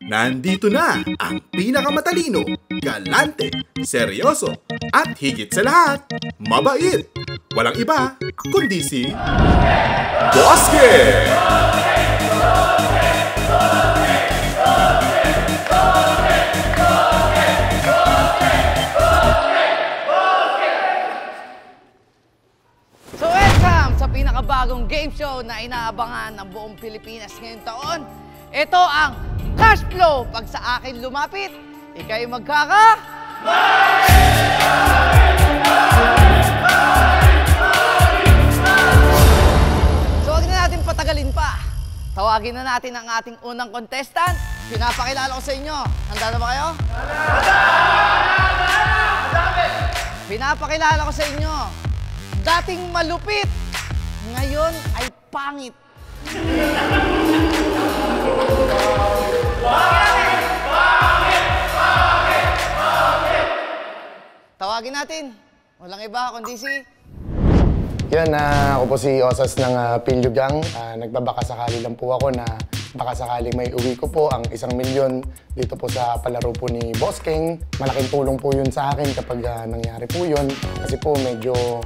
Nandito na ang pinakamatalino, galante, seryoso, at higit sa lahat, mabait. Walang iba, kundi si Boske! So welcome sa pinakabagong game show na inaabangan ng buong Pilipinas ngayong taon. Ito ang Cash Flow. Pag sa akin lumapit, ikay magkaka... So huwag na natin patagalin pa. Tawagin na natin ang ating unang contestant. Pinapakilala ko sa inyo. Handa na ba kayo? Pinapakilala ko sa inyo. Dating malupit, ngayon ay pangit. Tawagin natin. Walang iba kundi si... Yan, ako po si Osas ng Pilyugang. Nagbabaka sakali lang po ako na baka sakaling may uwi ko po ang 1 milyon dito po sa palaro po ni Boss King. Malaking tulong po yun sa akin kapag nangyari po yun. Kasi po medyo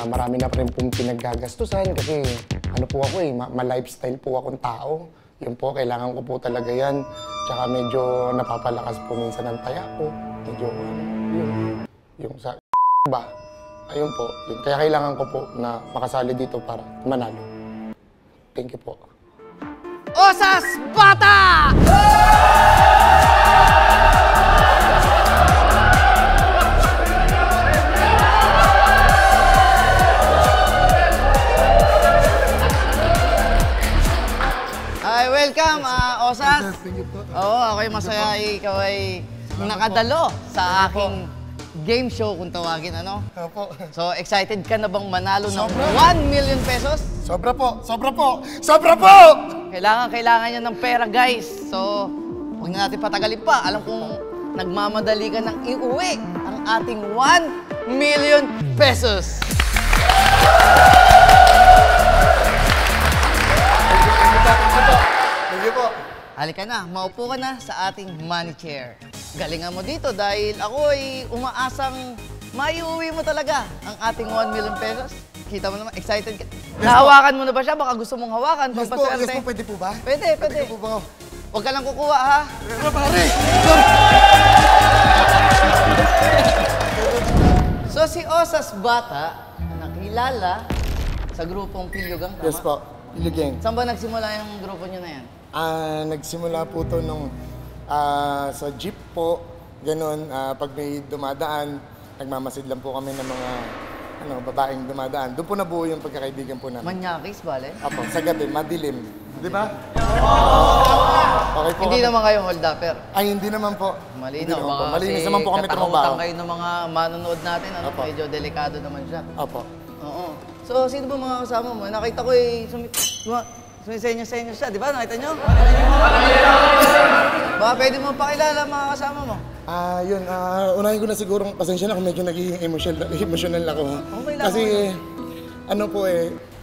marami na rin pong pinaggagastusan kasi ano po ako ma-lifestyle po akong tao. Yun po, kailangan ko po talaga yan. Tsaka medyo napapalakas po minsan ng taya ko. Medyo yung sa ba? Ayun po. Yun. Kaya kailangan ko po na makasali dito para manalo. Thank you po. Osas Bata! Hi, welcome, Osas. Thank you po. Oo, ako'y masaya. Ikaw ay nakadalo sa aking game show kung tawagin, ano? Opo. So, excited ka na bang manalo ng 1 million pesos? Sobra po! Sobra po! Sobra po! Kailangan niya ng pera, guys. So, huwag na natin patagalin pa. Alam kong nagmamadali ka ng iuwi ang ating 1 million pesos. Thank you po. Halika na, maupo ka na sa ating money chair. Galingan mo dito dahil ako ay umaasang maiuwi mo talaga ang ating 1 million pesos. Kita mo naman, excited ka. Nahawakan mo na ba siya? Baka gusto mong hawakan. Yes po, pwede po ba? Pwede. Pwede po ba? Huwag ka lang kukuha, ha? Pero pare! So si Osas Bata, nakilala sa grupong Pilyugang, tama? Yes po, Pilyugang. Saan ba nagsimula yung grupo nyo na yan? Nagsimula po to nung sa jeep po, ganun, pag may dumadaan, nagmamasid lang po kami ng mga babaeng dumadaan. Doon po nabuo yung pagkakaibigan po namin. Manyakis, bale? Apo, sa gabi, madilim. Di ba? Okay po. Hindi naman kayo hold-upper? Ay, hindi naman po. Malinaw, po. mga Malinis naman po kami trabaho. katakutan kayo ng mga manonood natin, ano? Opo. Medyo delikado naman siya. Opo. Oo. So, sino ba mga kasama mo? Nakita ko sumisenya-senya siya, di ba? Nakita nyo? Baka pwede mo pakilala mga kasama mo. Yun, unahin ko na sigurong pasensya na kung medyo naging emotional ako. Okay lang. Kasi,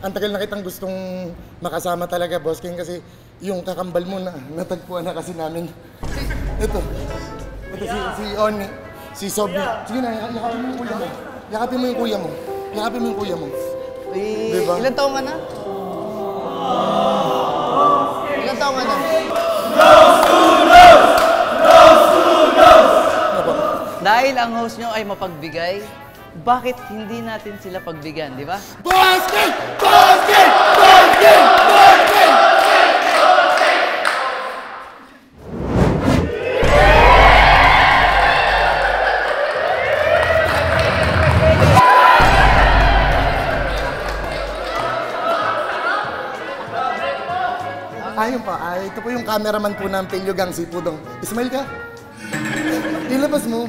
ang tagal na kitang gustong makasama talaga, Boss King, kasi yung kakambal mo na natagpuan na kasi namin. Ito si Oni, si Sobni. Sige na, yakapin mo yung kuya mo. Yakapin mo yung kuya mo. Yakapin mo yung kuya mo. Diba? Ilan taong ka na? Ilan taong ka na? Dahil ang host nyo ay mapagbigay, bakit hindi natin sila pagbigyan, di ba? Boss King! Boss King! Boss King! Boss King! Ayun pa, ito po yung cameraman po ng Pilyugang, si Pudong. Ismail ka? Ilabas mo.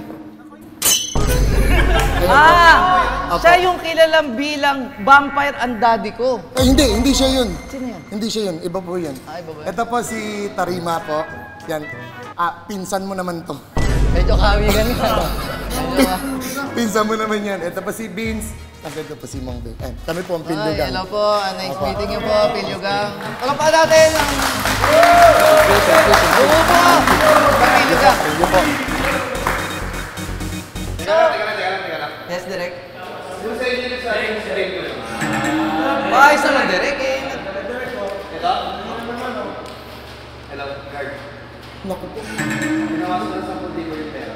Siya yung kilalang bilang vampire ang daddy ko. Hindi siya yun. Sino yan? Hindi siya yun, iba po yun. Iba ba yun? Ito po si Tarima po. Yan. Pinsan mo naman to. Medyo kawi ka niya. Pinsan mo naman yan. Ito po si Beans. Kasi ito po si Mong Bay. Kami po ang Ay, Pilyugang. hello po. Nice meeting you po, Pilyugang. Palakpakan natin ang... Buo po! Naku po. Pinawasan na 10,000 yung pera.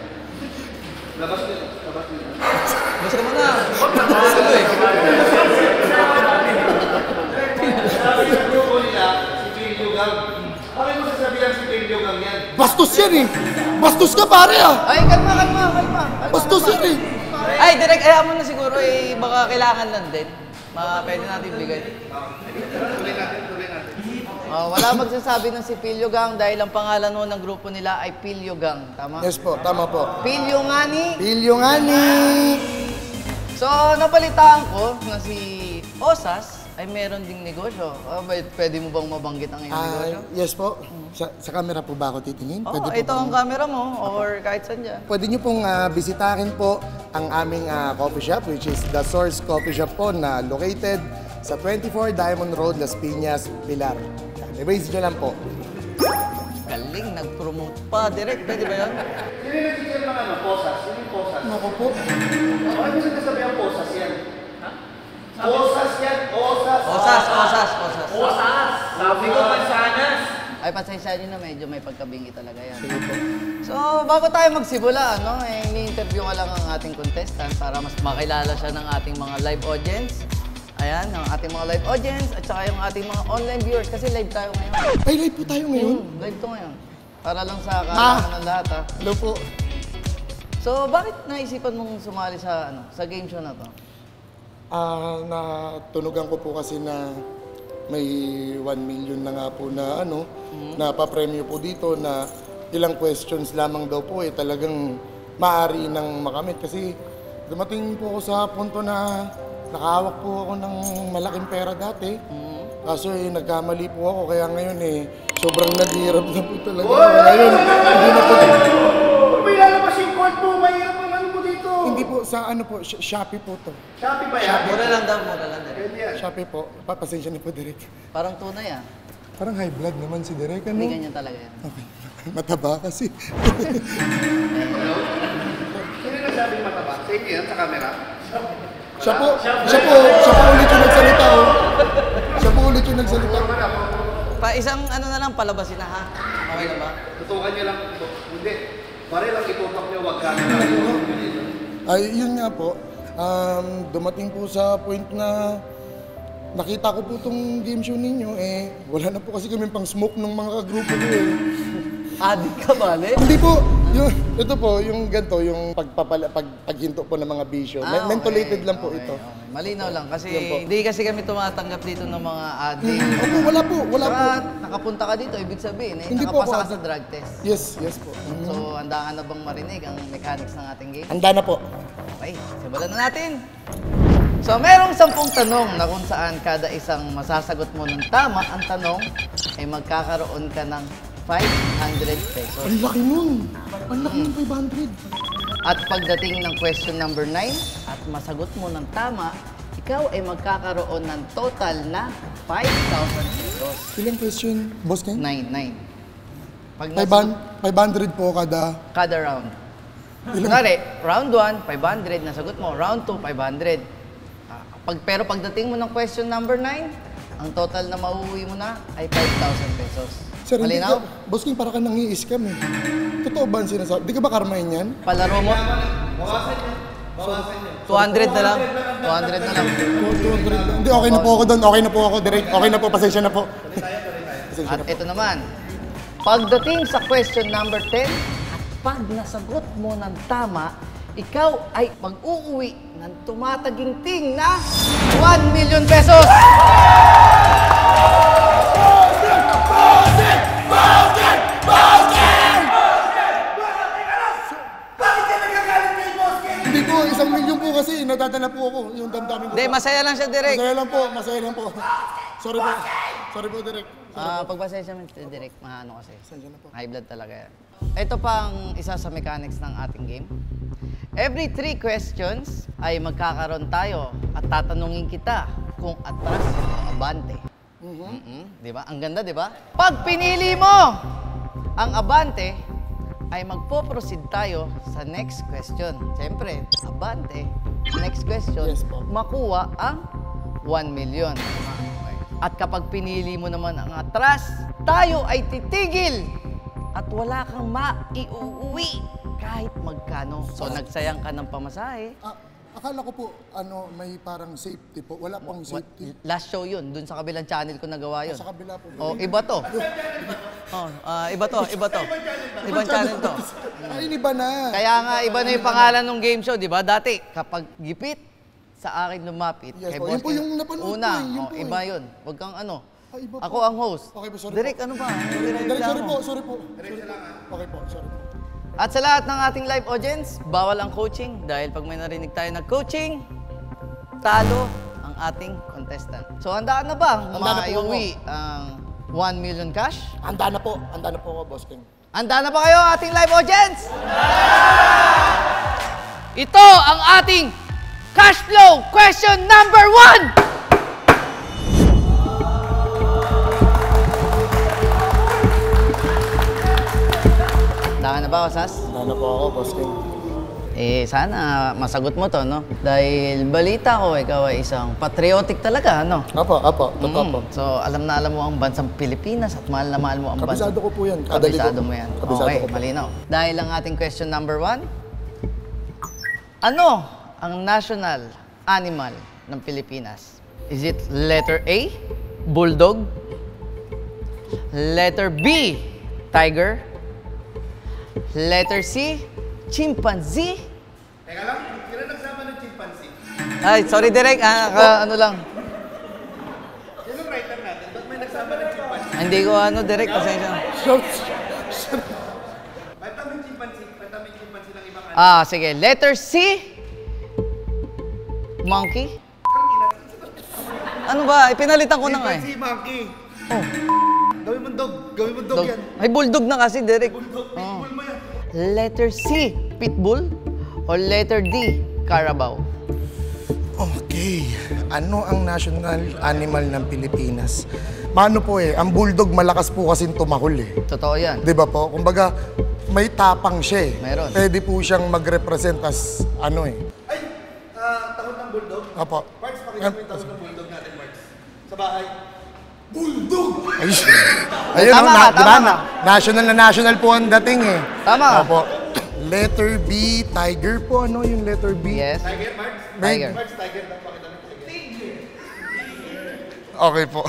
Labas nyo. Basta mo na. Sabi ng grupo nila, si Pilyo Gang. Bakit mo sasabihan si Pilyo Gang yan? Bastos yan eh! Bastos ka pare ah! Ay, kalma. Bastos yan eh! Ay, direct, ayaw mo na siguro, baka kailangan lang din. Pwede natin bigay. Tuloy natin. Wala magsasabi ng si Pilyo Gang dahil ang pangalan mo ng grupo nila ay Pilyo Gang. Tama? Yes po, tama po. Pilyo Ngani. Pilyo nga ni! So, napalitaan ko na si Osas ay meron ding negosyo. Pwede mo bang mabanggit ang iyong negosyo? Yes po. Sa camera po ba ako titingin? Oo, Pwede po ito ba? ang camera mo or kahit saan dyan. Pwede nyo pong bisitahin po ang aming coffee shop, which is The Source Coffee Shop po na located sa 24 Diamond Road, Las Piñas, Pilar. I-raise nyo lang po. Galing, nag-promote pa. Direct, pwede ba yan? Sino yung nagsisil ng posas? Sino yung posas? Naku po. Bakit mo sinasabi ang posas yan? Posas yan! Posas! Osas. Sabi ko mansanas! Ay, pasensya nyo na medyo may pagkabingi talaga yan. So, bago tayo magsimula, ni-interview ka lang ang ating contestant para mas makilala siya ng ating mga live audience. Ayan, ang ating mga live audience at saka yung ating mga online viewers kasi live tayo ngayon. Ay, live po tayo ngayon. Live to ngayon. Para lang sa kaalaman ng lahat, ha. Hello po. So, bakit naisipan mong sumali sa game show na to? Natunugan ko po kasi na may 1 million na nga po na napapremyo po dito na ilang questions lamang daw po talagang maaari nang makamit kasi dumating po ako sa punto na nakahawak po ako ng malaking pera dati. Kaso nagkamali po ako kaya ngayon sobrang naghihirap na po talaga. Ngayon, hindi na po. May lalabas yung code mo, mahirap ang ano mo dito. Hindi po sa Shopee po to. Shopee ba yan? Mura lang daw. Pwede yan. Shopee po. Pasensya na po, Derek. Parang tunay, ah. Parang high blood naman si Derek, ano? Hindi ganyan talaga yan. Okay. Mataba kasi. Sino nagsabing mataba? Sa inyo yan, sa camera? Siya po ulit yung nagsalita, oh. Siya po ulit yung nagsalita. Isang na lang, palabasin na, ha? Okay na ba? Tutukan niyo lang. Hindi. Pare lang itutok niyo, wag camera. Ay, yun nga po. Dumating po sa point na nakita ko po itong game show ninyo, wala na po kasi kami pang smoke ng mga kagrupo ko, Adik ka, bale? Hindi po. Ito po, yung ganito, yung paghinto po ng mga bisyo. Mentolated lang po ito. Okay. Malinaw lang kasi Yan po. hindi kasi kami tumatanggap dito ng mga adik. Opo, wala po. Nakapunta ka dito, ibig sabihin, Hindi po nakapasa ka ako sa drug test. Yes po. So, handa ka na bang marinig ang mechanics ng ating game? Handa na po. Okay, simulan na natin. So, merong 10 tanong na kung saan kada isang masasagot mo ng tama ang tanong ay magkakaroon ka ng 500 pesos. Ang laki nun. Ang laki ng 500. At pagdating ng question number 9 at masagot mo ng tama, ikaw ay magkakaroon ng total na 5,000 pesos. Ilang question, Boss King? 9. Pag 500 po kada. round. Kunwari, round 1, 500, nasagot mo. Round 2, 500. Pero pagdating mo ng question number 9, ang total na mauuwi mo na ay 5,000 pesos. Sir, hindi Malinaw? ka, Boss King, para ka nang i-scam eh. Totoo ba ang sinasabi? Di ka ba karmahin yan? Palaro mo, Bawasan niyo. 200 na lang. 200 na lang. 200 lang. Hindi, okay na po ako doon. Okay na po ako, direct. Okay na po, pasensya na po. Pasensya At na po. ito naman, pagdating sa question number 10, at pag nasagot mo ng tama, ikaw ay mag-uuwi ng tumataginting na 1 million pesos! Hindi po, 1 milyon po kasi. Nadadala po ako. Yung damdamin ko. Hindi, masaya lang siya, direct. Masaya lang po. Sorry po. Sorry po, direct. Pagpasensya mo, direct, mahano kasi. Pasensya na po. High blood talaga yan. Ito pang isa sa mechanics ng ating game. Every 3 questions ay magkakaroon tayo at tatanungin kita kung atras o abante. Di ba? Ang ganda, di ba? Pag pinili mo ang abante, ay magpo-proceed tayo sa next question. Siyempre, abante, next question, Yes po. makuha ang 1 million. At kapag pinili mo naman ang atras, tayo ay titigil at wala kang maiuwi kahit magkano. So, nagsayang ka ng pamasahe. Akala ko po, may parang safety po. Wala pong safety. Last show yun, dun sa kabilang channel ko nagawa yun. Sa kabila po. Oh, iba to. Iba to. Ibang channel to. Ay, iba na. Kaya nga, iba na yung pangalan ng game show, di ba? Dati, kapag gipit, sa akin lumapit. Yes kay po. Boss Yun po King. yung napanood ko Una, eh, yun po iba yun. Huwag kang ano. Iba Ako po. ang host. Okay po, sorry Direk, po. ano ba? Direk, sorry po. Okay po, sorry po. At sa lahat ng ating live audience, bawal ang coaching dahil pag may narinig tayo na coaching, talo ang ating contestant. So, handa ka na ba? Handa na po Maiuwi ang 1 million cash? Handa na po ako, Boss King. Handa na ba kayo ating live audience? Ito ang ating cash flow question number 1! Handa ka na ba, Osas? Handa na po ako, Boss King. Sana masagot mo to, no? Dahil balita ko, ikaw ay isang patriotic talaga, no? Apo, totoo po. So, alam na alam mo ang bansang Pilipinas at mahal na mahal mo ang bansang... Kabisado ko po yan. Kabisado mo yan. Kabisado Okay, ko po. malinaw. Dahil ang ating question number 1, ano ang national animal ng Pilipinas? Is it letter A, bulldog? Letter B, tiger? Letter C, chimpanzee? Teka lang, sino nagsama ng chimpanzee? Ay, sorry Direk, ano lang. Sino writer natin? Ba't may nagsama ng chimpanzee? Hindi ko Direk, pasensya. Ba't may chimpanzee ng ibang ano? Sige. Letter C, monkey? Ano ba? Ipinalitan ko na nga eh. Chimpanzee, monkey. Oh. Gawin mong dog yan. Ay, bulldog na kasi, Direk. Bulldog, pitbull mo yan. Letter C, pitbull? O letter D, carabao? Okay. Ano ang national animal ng Pilipinas? Mano po ang bulldog malakas po kasing tumahol eh. Totoo yan. Di ba po? Kumbaga, may tapang siya eh. Meron. Pwede po siyang mag-represent as Ay, tahon ng bulldog. Apo. Marks, pakita mo yung tahon ng bulldog natin, Marks. Sa bahay. Ayun, Tama ka, di ba? tama ka. National po ang dating eh. Tama ka. Opo. Letter B, tiger po. Ano yung letter B? Yes. Tiger, Marks? Tiger. Marks, tiger. Pakita mo yung tiger. Okay po.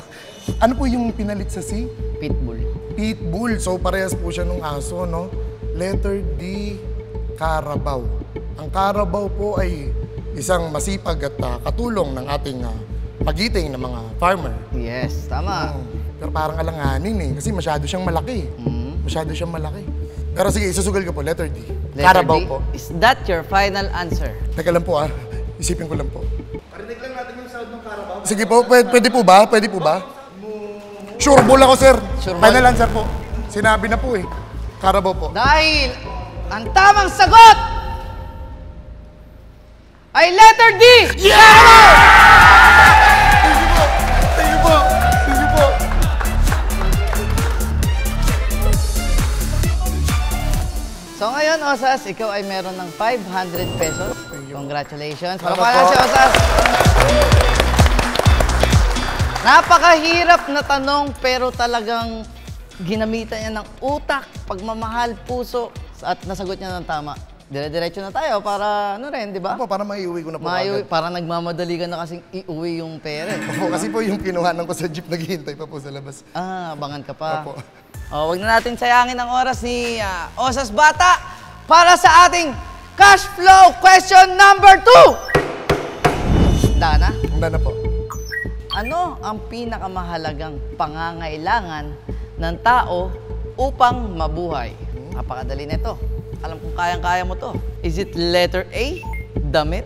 Ano po yung pinalit sa C? Pitbull. Pitbull. So parehas po siya nung aso, no? Letter D, carabao. Ang carabao po ay isang masipag at katulong ng ating magiting na mga farmer. Yes, tama. Pero parang alanganin eh, kasi masyado siyang malaki. Masyado siyang malaki. Pero sige, isusugal ko po, letter D. Letter Carabao D. po. Is that your final answer? Teka lang po isipin ko lang po. Parinig lang natin yung sound ng Carabao. Sige po, pwede po ba? Pwede po ba? Sure ball ako, sir. Sure ball. Final answer po. Sinabi na po eh. Carabao po. Dahil ang tamang sagot ay letter D! Thank you po. Thank you po. So ngayon, Osas, ikaw ay meron ng 500 pesos. Congratulations. Salamat Palakpakan po. si Osas. Napakahirap na tanong pero talagang ginamitan niya ng utak, pagmamahal, puso at nasagot niya ng tama. Dire-diretso na tayo para di ba? Opo, para maiuwi ko na po Maiuwi, agad. para nagmamadali ka na kasing iuwi yung pera. Opo, kasi po yung kinuhanan ko sa jeep, naghihintay pa po sa labas. Abangan ka pa. Opo. Wag na natin sayangin ang oras ni Osas Bata para sa ating cash flow question number 2! Dana, Handa na po. ano ang pinakamahalagang pangangailangan ng tao upang mabuhay? Napakadali nito. Alam kong kayang-kaya mo to. Is it letter A, damit?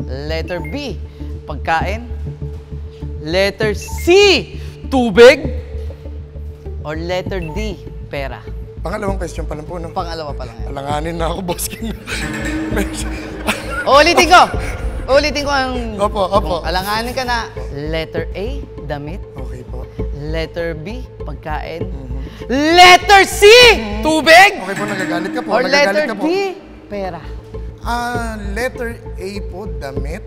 Letter B, pagkain? Letter C, tubig? Or letter D, pera? Pangalawang question pa lang po, no? Pangalawa pa lang yan. Alanganin na ako, Boss King. Ulitin ko! Ulitin ko ang... Opo, opo. Kung alanganin ka na. Letter A, damit. Okay po. Letter B, pagkain. Letter C, tubig. Okay po, nagagalit ka po. Or Nagagalit letter ka po. D, pera. Letter A po, damit.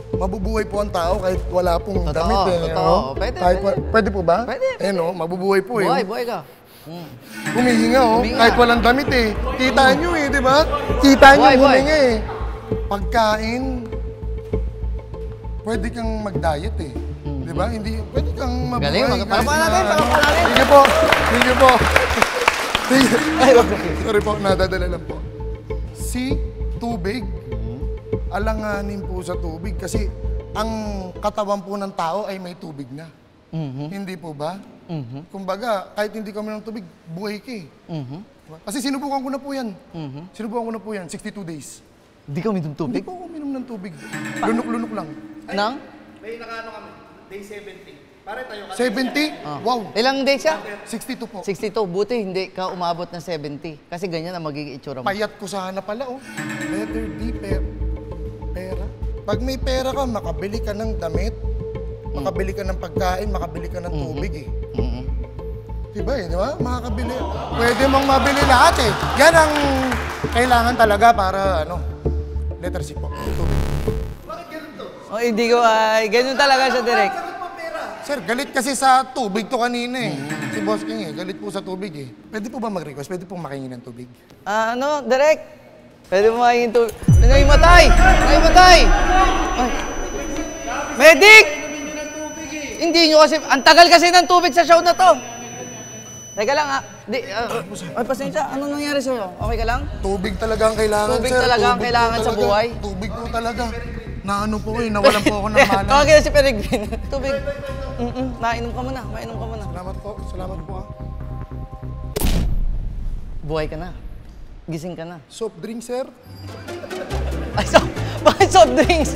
Mabubuhay po ang tao kahit wala pong Totoo, damit eh. totoo. no? Pwede, Kahit pwede. pwede po ba? Pwede, Eh no, mabubuhay po eh. Buhay, buhay ka. Humihinga, oh. Humihinga. Kahit walang damit, eh. Kita nyo, eh, di ba? Kita nyo, Boy, boy. huminga, eh. Pagkain, pwede kang mag-diet, eh. Di ba? Hindi, pwede kang mabuhay. Galing, palakpakan natin, kahit palakpakan natin. Thank you po. Thank you po. Ay, wag na. Sorry po, nadadala lang po. Si tubig, alanganin po sa tubig kasi ang katawan po ng tao ay may tubig na. Hindi po ba? Kumbaga, kahit hindi ka uminom ng tubig, buhay ka eh. Diba? Kasi sinubukan ko na po yan. Sinubukan ko na po yan, 62 days. Hindi ka uminom Hindi tubig? po ako uminom ng tubig. Lunok-lunok lang. Nang? May nakaano kami, day 70. Pare tayo 70? Wow. Ilang days siya? 62 po. 62. Buti hindi ka umabot ng 70. Kasi ganyan ang magiging itsura mo. Payat ko sana pala, oh. Letter D, pera. Pag may pera ka, makabili ka ng damit, makabili ka ng pagkain, makabili ka ng tubig, eh. Diba, eh, di ba? Makakabili. Pwede mong mabili lahat, eh. Yan ang kailangan talaga para, ano, letter C po. Tubig. Oh, hindi ko ay. Ganyan talaga siya, direct. Sir, galit kasi sa tubig to kanina, eh. Si Boss King, eh. Galit po sa tubig, eh. Pwede po ba mag-request? Pwede po makingi ng tubig? Ano, direct? Pwede mo makingin tubig. Naimatay! Naimatay! Ay. Medic! Hindi nyo kasi, ang tagal kasi ng tubig sa show na to. Teka lang ha. Ay, pasensya. Ano nangyari sa'yo? Okay ka lang? Tubig talaga ang kailangan, Tubig sir. talaga ang Tubig po kailangan sa talaga. buhay? Tubig po talaga. Naano po eh, nawalan po ako ng mana. Okay na si Peregrin. Tubig. Nainom ka muna. Mainom ka muna. Salamat po ah. Buhay ka na. Gising ka na. Soft drink, sir. Ay, bakit soft drinks?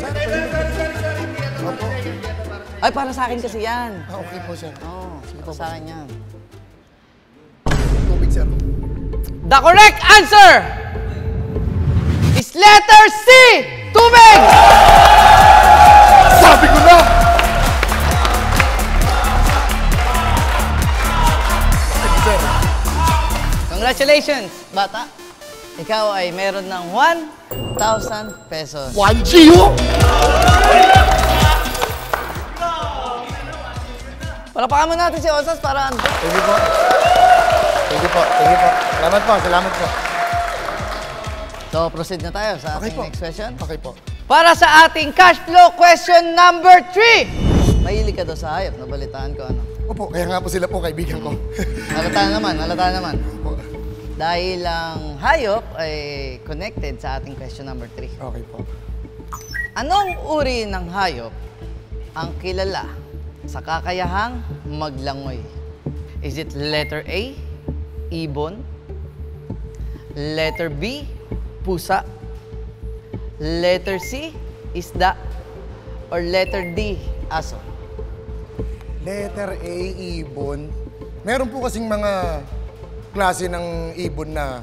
Ay, para sa akin kasi yan. Ah, okay po, sir. Oo, para sa akin yan. Tubig, sir. The correct answer is letter C! Tubig! Sabi ko na! Sir. Congratulations, bata. Ikaw ay meron ng 1,000 pesos. 1 Gio! Palakpakan mo natin si Osas para ano. Thank you po. Thank you po. Thank you po. Salamat po. Salamat po. So, proceed na tayo sa Okay ating po. next question. Okay po. Para sa ating cash flow question number 3. Mahilig ka daw sa hayop, nabalitaan ko ano. Opo, kaya nga po sila po kaibigan ko. Halata naman, halata naman. Opo. Dahil ang hayop ay connected sa ating question number 3. Okay po. Anong uri ng hayop ang kilala sa kakayahang maglangoy? Is it letter A, ibon? Letter B, pusa? Letter C, isda? Or letter D, aso? Letter A, ibon. Meron po kasing mga klase ng ibon na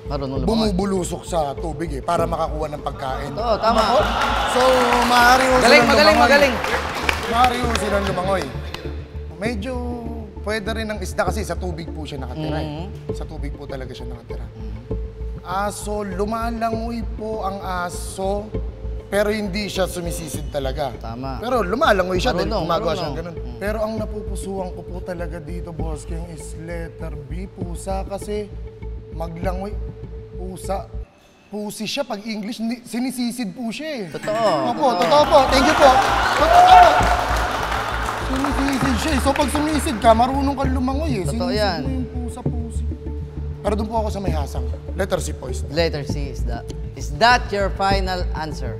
Marunong lumangoy. bumubulusok sa tubig eh, para makakuha ng pagkain. Oo, tama. So, maaari ho Magaling, silang magaling, lumangoy. magaling. Maaari ho silang lumangoy. Medyo pwede rin ng isda kasi sa tubig po siya nakatira. Eh. Sa tubig po talaga siya nakatira. Aso, lumalangoy po ang aso, pero hindi siya sumisisid talaga. Tama. Pero lumalangoy siya dahil Marunong, gumagawa siya marunong. ganun. Pero ang napupusuan ko po talaga dito, Boss King, is letter B, pusa, kasi maglangoy, pusa. Pusi siya pag English, sinisisid po siya eh. Totoo. Opo, totoo po. Thank you po. Totoo. Sumisisid siya eh. So pag sumisid ka, marunong kang lumangoy eh. Totoo Sinisid yan. mo yung pusa-pusi. Pero doon po ako sa may hasang. Letter C po is Letter C, isda. Is that your final answer?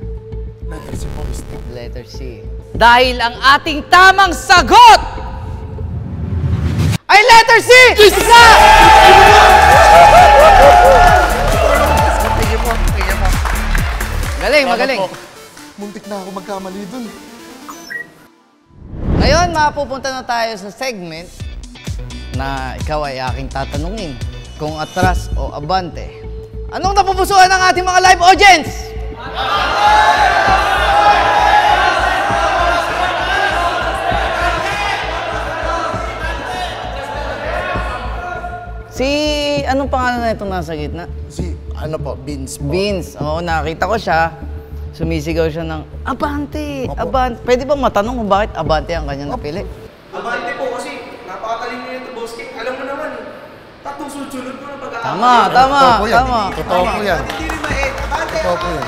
Letter C po is Letter C. Dahil ang ating tamang sagot ay letter C! Isda! Thank you po. Thank you po. Magaling, magaling. Salamat po. Muntik na ako magkamali dun. Ngayon, mapupunta na tayo sa segment na ikaw ay aking tatanungin kung atras o abante. Anong napupusuan ng ating mga live audience? Si, anong pangalan na itong nasa gitna? Si, ano po, Beans po. Beans. Oo, nakita ko siya. Sumisigaw siya ng, Abante! Opo. Abante! Pwede bang matanong kung bakit Abante ang kanyang napili? Abante po kasi napakatalino nito, Boss King. Alam mo naman, Tama. Totoo po yan. Tama. Totoo po yan. Totoo po yan.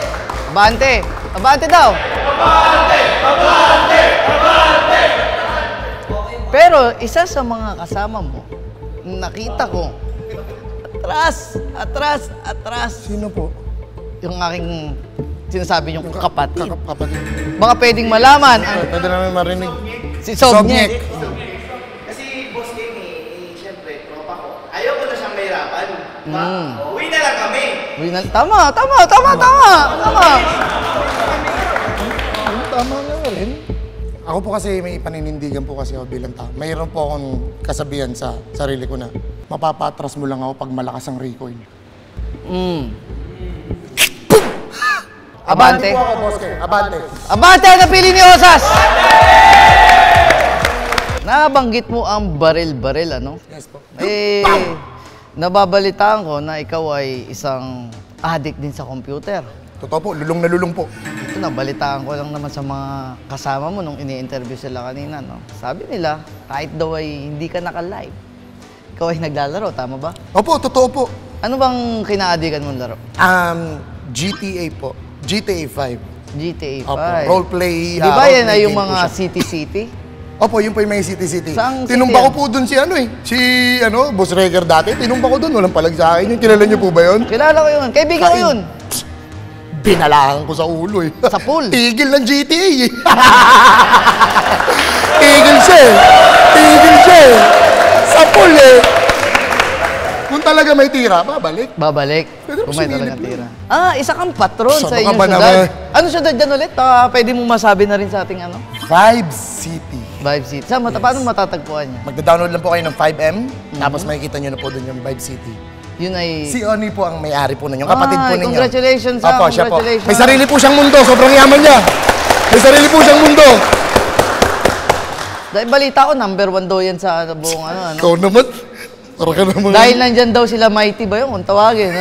Abante. Abante daw. Pero isa sa mga kasama mo, nakita ko, atras. Sino po? Yung aking sinasabi yung kapatid. Kapatid. Baka pwedeng malaman. Pwede namin marinig. Si Sobnyek. Kasi Boss King siyempre, tropa ko. Ayaw ko na siyang mahirapan. Uwi na lang kami. Tama. Tama nga rin. Ako po kasi may paninindigan po kasi ako bilang tao. Mayroon po akong kasabihan sa sarili ko na mapapatras mo lang ako pag malakas ang recoil. Abante. Po ako, Boss King. Abante. Abante ang napili ni Osas! Nabanggit mo ang baril-baril, ano? Yes po. Nababalitaan ko na ikaw ay isang addict din sa computer. Totoo po, lulong na lulong po. Ito, nabalitaan ko lang naman sa mga kasama mo nung ini-interview sila kanina, no? Sabi nila, kahit daw ay hindi ka naka-live, ikaw ay naglalaro, tama ba? Opo, totoo po. Ano bang kinaadikan mong laro? GTA po. GTA 5. GTA 5. Opo, roleplay. Di ba yan roleplay ay yung game po mga siya. city-city? Opo, yun po yung may city-city. Saang Tinumba city ko po dun si Boss Reger dati. Tinumba ko dun, walang palag sa akin. Yung kilala niyo po ba yun? Kilala ko yun. Kaibigan ko yun. Binalaan ko sa ulo eh. Sa pool. Tigil ng GTA eh. Tigil siya eh. Sa pool eh. Kung talaga may tira, babalik. Babalik. Pwede Kung may sumilip talagang yun. tira. Isa kang patron Sa sa mga inyong ba syudad. naman? Ano syudad dyan ulit? Pwede mo masabi na rin sa ating ano? Vibe City. Vibe City. Paano matatagpuan niya? Magda-download lang po kayo ng 5M, tapos makikita nyo na po dun yung Vibe City. Yun ay... Si Oni po ang may-ari po nun, yung kapatid po ninyo. Congratulations Opo, siya po. congratulations. May sarili po siyang mundo, sobrang yaman niya. May sarili po siyang mundo. Dahil balita ko, number 1 daw yan sa buong ano. Ikaw naman. Para ka naman. Dahil nandyan daw sila Mighty ba yun? Kung tawagin.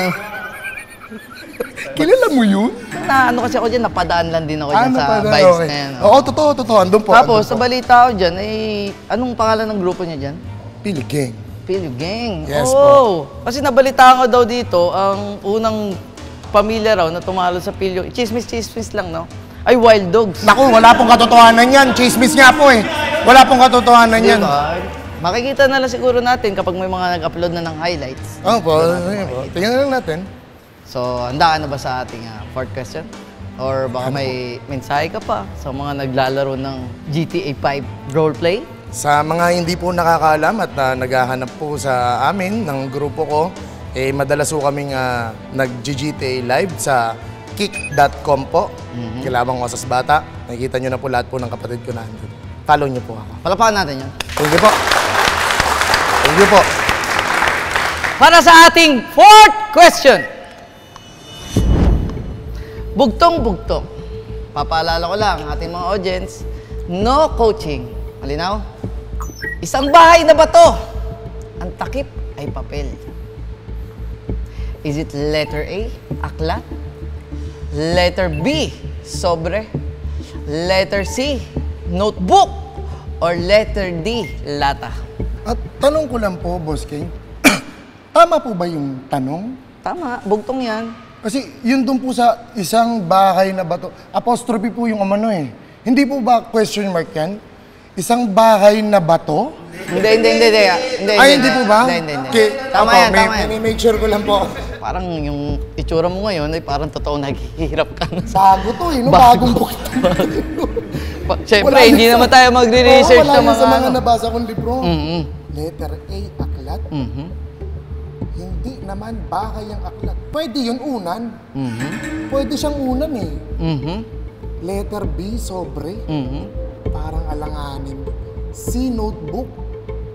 Kilala mo yun? Ano kasi ako dyan, napadaan lang din ako dyan sa pa vibes okay. na yan. Oo, totoo. Andun po. Tapos, sa andun po. balita ko dyan, anong pangalan ng grupo niya dyan? Pili Gang. Pilyo Gang. Yes Kasi nabalitaan ko daw dito, ang unang pamilya raw na tumalo sa Pilyo, chismis lang, no? Ay, Wild Dogs. Naku, wala pong katotohanan yan. Chismis nga po eh. Wala pong katotohanan yan. Diba? Makikita na lang siguro natin kapag may mga nag-upload na ng highlights. Po. Tingnan na lang natin. So, handa ka na ba sa ating fourth question? Or baka may mensahe ka pa sa mga naglalaro ng GTA 5 roleplay? Sa mga hindi po nakakaalam at naghahanap po sa amin ng grupo ko, madalas po kaming nag-GTA live sa kick.com po. Kilabang Osas Bata. Nakikita nyo na po lahat po ng kapatid ko na andun. Follow nyo po ako. Palapakan natin yan. Thank you po. Thank you po. Para sa ating fourth question. Bugtong-bugtong. Papaalala ko lang ating mga audience, no coaching. Malinaw? Isang bahay na bato. Ang takip ay papel. Is it letter A, aklat? Letter B, sobre? Letter C, notebook? Or letter D, lata? At tanong ko lang po, Boss King, tama po ba yung tanong? Tama, bugtong yan. Kasi yun doon po sa isang bahay na bato, apostrophe po yung umano eh. Hindi po ba question mark yan? Isang bahay na bato? Hindi. Ay, hindi po ba? Hindi. Okay. Tama Opo, yan, tama yan. Make sure ko lang po. Parang yung itsura mo ngayon ay parang totoo naghihirap ka na sa... Bago to eh, no? Bagong book. Siyempre, hindi naman tayo magre-research wala ng mga sa mga ano. nabasa kong libro. Mhm. Letter A, aklat. Mhm. Hindi naman bahay ang aklat. Pwede yun unan. Mhm. Pwede siyang unan eh. Mhm. Letter B, sobre. Mhm. Parang alanganin. C, notebook.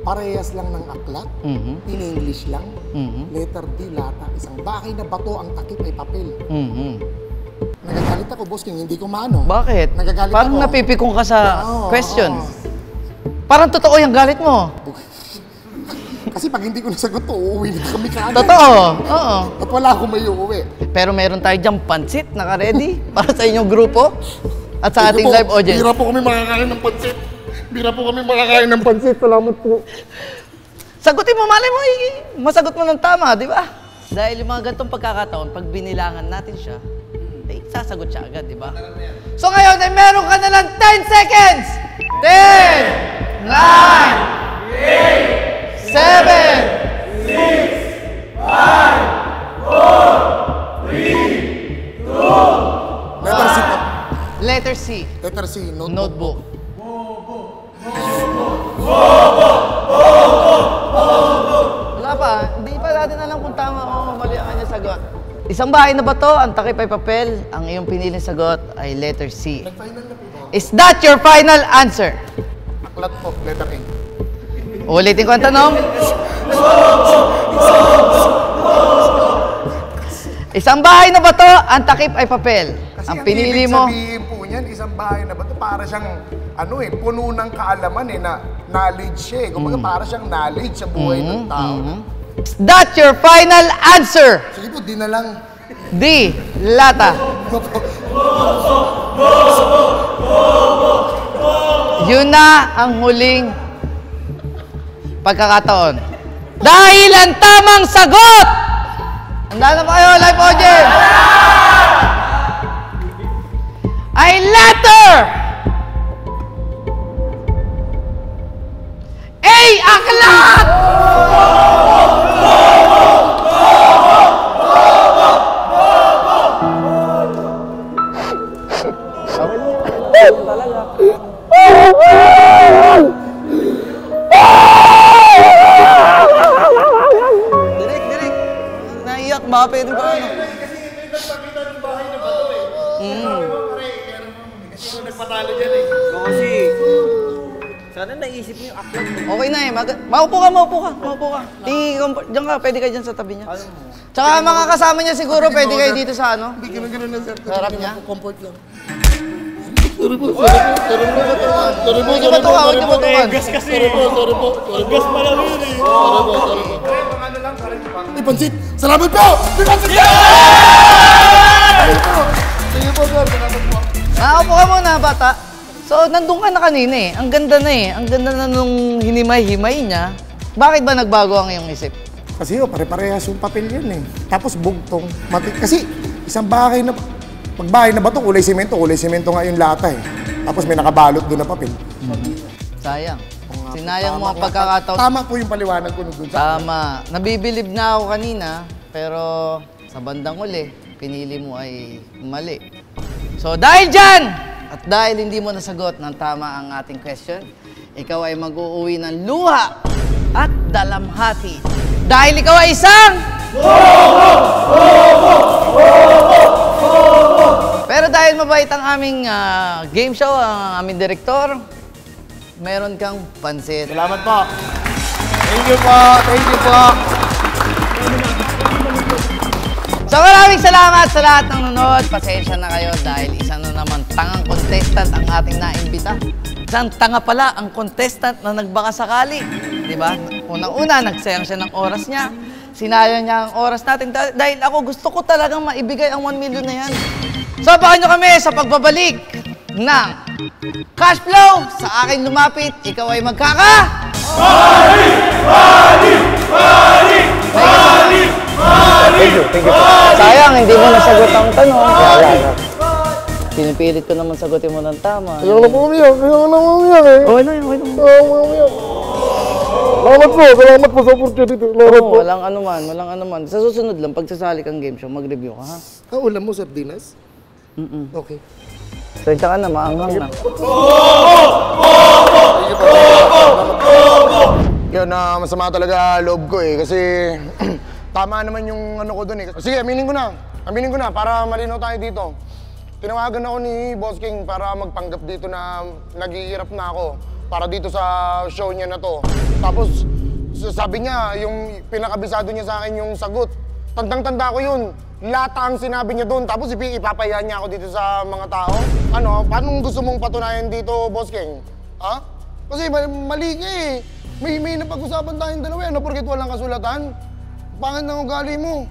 Parehas lang ng aklat. Mhm. In English lang. Mhm. Letter D, lata. Isang bahay na bato, ang takip ay papel. Mhm. Nagagalit ako, Boss King. Hindi ko maano. Bakit? Nagagalit Parang ako. napipikong ka sa Oo, question. oo. Parang totoo yung galit mo. Kasi pag hindi ko nasagot to, uuwi na kami kaagad. Totoo. Oo. At wala akong may uuwi. Pero meron tayo dyan pansit, naka-ready para sa inyong grupo at sa ating live audience. Bira po kami makakain ng pansit. Bira po kami makakain ng pansit. Salamat po. Sagutin mo, malay mo, masagot mo ng tama, di ba? Dahil yung mga ganitong pagkakataon, pag binilangan natin siya, eh, sasagot siya agad, di ba? So ngayon, ay meron ka na lang 10 seconds! 10, 9, 8, 7, 6, 5, 4, 3, 2, Letter C po. Letter C. Letter C, Notebook. Wala pa. Hindi pa natin alam kung tama o mali ang kanyang sagot. Isang bahay na ba to? Ang takip ay papel. Ang iyong piniling sagot ay letter C. Is that your final answer? Aklat po, letter A. Ulitin ko ang tanong. Isang bahay na ba to? Ang takip ay papel. Kasi Ang pinili mo. sabihin po niyan, isang bahay na ba ito, para siyang, puno ng kaalaman na knowledge siya eh. Kumbaga para siyang knowledge sa buhay ng tao. Is that your final answer? Sige po, di na lang. D. Lata. Yun na ang huling pagkakataon. Dahil ang tamang sagot! Handa na ba kayo, live audience? Ay letter! A. Aklat! Direk. Naiyak ba? Pwede ba ano? Nagpatalo dyan eh. Kasi, sana naisip niyo yung aklat mo. Okay na eh. Maupo ka. Diyan ka, pwede ka dyan sa tabi niya. Tsaka mga kasama niya siguro, pwede kayo dito sa ano? Hindi, ganun na sir. Sarap niya? Comfort lang. Huwag niyo batukan. Gas kasi. Gas pa lang yun eh. May pansit! Salamat po! May pansit! Sige po sir, salamat po. Naupo ka muna, bata. So, nandun ka na kanina eh. Ang ganda na eh. Ang ganda na nung hinimay-himay niya. Bakit ba nagbago ang iyong isip? Kasi pare-parehas yung papel yan eh. Tapos bugtong. Kasi isang bahay na, pagbahay na ba ito, kulay semento nga yung lata eh. Tapos may nakabalot doon na papel. Sayang. Sinayang mo ang pagkakataon. Tama po yung paliwanag ko doon sa Tama. Nabibilib na ako kanina, pero sa bandang uli, pinili mo ay mali. So dahil dyan, at dahil hindi mo nasagot ng tama ang ating question, ikaw ay mag-uuwi ng luha at dalamhati. Dahil ikaw ay isang... Pero dahil mabait ang aming game show, ang aming direktor, meron kang pansit. Salamat po. Thank you po. Thank you po. So maraming salamat sa lahat ng nanonood. Pasensya na kayo dahil isa na naman tangang contestant ang ating naimbita. Isang tanga pala ang contestant na nagbaka sakali. Diba? Unang-una, nagsayang siya ng oras niya. Sinayang niya ang oras natin dahil ako gusto ko talagang maibigay ang 1 million na yan. So abangan nyo kami sa pagbabalik ng Cash Flow. Sa akin lumapit, ikaw ay magkaka... Thank you. Sayang, hindi mo nasagot ang tanong. Pinipilit ko naman sagutin mo ng tama. Ayaw na po umiyak. Eh. Okay na. Ayaw na umiyak. Salamat po sa opportunity. Oo, walang anuman. Sa susunod lang, pag sasali kang game show, mag-review ka, ha? Ulam mo, sardinas? Okay. Sensya ka na, maanghang na. Yun, masama talaga loob ko eh. Kasi tama naman yung ano ko dun eh. Sige, aminin ko na para malinaw tayo dito. Tinawagan ako ni Boss King para magpanggap dito na naghihirap na ako para dito sa show niya na to. Tapos sabi niya, yung pinakabisado niya sa akin yung sagot. Tandang-tanda ko yun. Lata ang sinabi niya doon. Tapos ipapahiya niya ako dito sa mga tao. Ano, paano gusto mong patunayan dito, Boss King? Ha? Kasi mali ka eh. May napag-usapan tayong dalawa. Ano, porket walang kasulatan? Pangit ng ugali mo.